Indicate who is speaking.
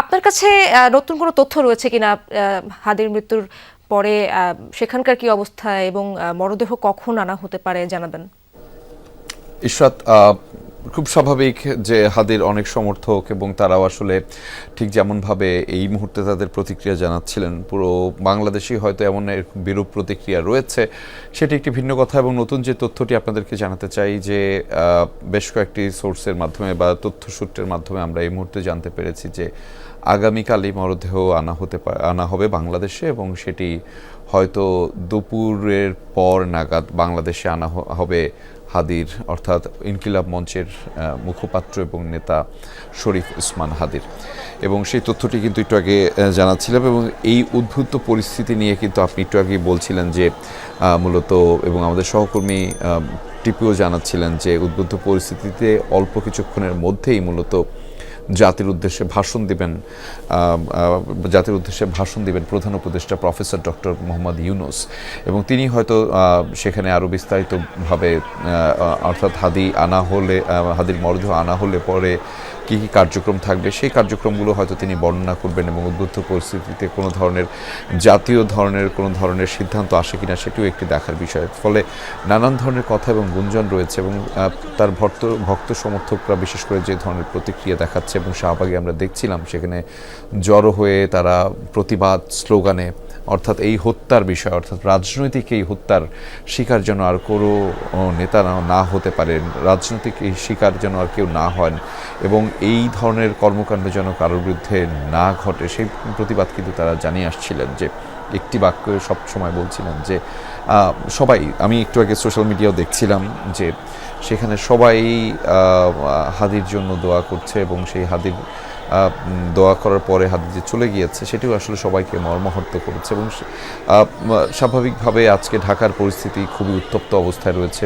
Speaker 1: আপনার কাছে নতুন কোনো তথ্য রয়েছে কিনা হাদির মৃত্যুর পরে সেখানকার কি অবস্থা এবং মরদেহ কখন আনা হতে পারে জানাবেন।
Speaker 2: ইশরাত, খুব স্বাভাবিক যে হাদির অনেক সমর্থক এবং তারাও আসলে ঠিক যেমনভাবে এই মুহূর্তে তাদের প্রতিক্রিয়া জানাচ্ছিলেন, পুরো বাংলাদেশেই হয়তো এমন বিরূপ প্রতিক্রিয়া রয়েছে, সেটি একটি ভিন্ন কথা। এবং নতুন যে তথ্যটি আপনাদেরকে জানাতে চাই যে বেশ কয়েকটি সোর্সের মাধ্যমে বা তথ্যসূত্রের মাধ্যমে আমরা এই মুহূর্তে জানতে পেরেছি যে আগামীকালই মরদেহ আনা হবে বাংলাদেশে, এবং সেটি হয়তো দুপুরের পর নাগাদ বাংলাদেশে আনা হবে হাদির, অর্থাৎ ইনকিলাব মঞ্চের মুখপাত্র এবং নেতা শরীফ ওসমান হাদির। এবং সেই তথ্যটি কিন্তু একটু আগে জানাচ্ছিলাম, এবং এই উদ্ভূত পরিস্থিতি নিয়ে কিন্তু আপনি একটু আগে বলছিলেন যে মূলত, এবং আমাদের সহকর্মী টিপিও জানাচ্ছিলেন যে উদ্বুদ্ধ পরিস্থিতিতে অল্প কিছুক্ষণের মধ্যেই মূলত জাতির উদ্দেশ্যে ভাষণ দিবেন প্রধান উপদেষ্টা প্রফেসর ডক্টর মোহাম্মদ ইউনূস, এবং তিনি হয়তো সেখানে আরও বিস্তারিতভাবে অর্থাৎ হাদির মরদেহ আনা হলে পরে কী কী কার্যক্রম থাকবে সেই কার্যক্রমগুলো হয়তো তিনি বর্ণনা করবেন, এবং উদ্বুদ্ধ পরিস্থিতিতে কোনো ধরনের সিদ্ধান্ত আসে কিনা সেটিও একটি দেখার বিষয়। ফলে নানান ধরনের কথা এবং গুঞ্জন রয়েছে, এবং তার ভক্ত সমর্থকরা বিশেষ করে যে ধরনের প্রতিক্রিয়া দেখাচ্ছে, এবং শাহবাগে আমরা দেখছিলাম সেখানে জড়ো হয়ে তারা প্রতিবাদ স্লোগানে, অর্থাৎ এই হত্যার বিষয়, অর্থাৎ রাজনৈতিক এই হত্যার শিকার যেন আর কোনো নেতা না হতে পারেন, রাজনৈতিক এই শিকার যেন আর কেউ না হন, এবং এই ধরনের কর্মকাণ্ড যেন কারোর বিরুদ্ধে না ঘটে, সেই প্রতিবাদ কিন্তু তারা জানিয়ে আসছিলেন। যে একটি বাক্য সব সময় বলছিলেন যে সবাই, আমি একটু আগে সোশ্যাল মিডিয়াও দেখছিলাম যে সেখানে সবাই হাদির জন্য দোয়া করছে, এবং সেই হাদির দোয়া করার পরে হাদি যে চলে গিয়েছে সেটিও আসলে সবাইকে মর্মাহত করেছে। এবং স্বাভাবিকভাবে আজকে ঢাকার পরিস্থিতি খুবই উত্তপ্ত অবস্থায় রয়েছে।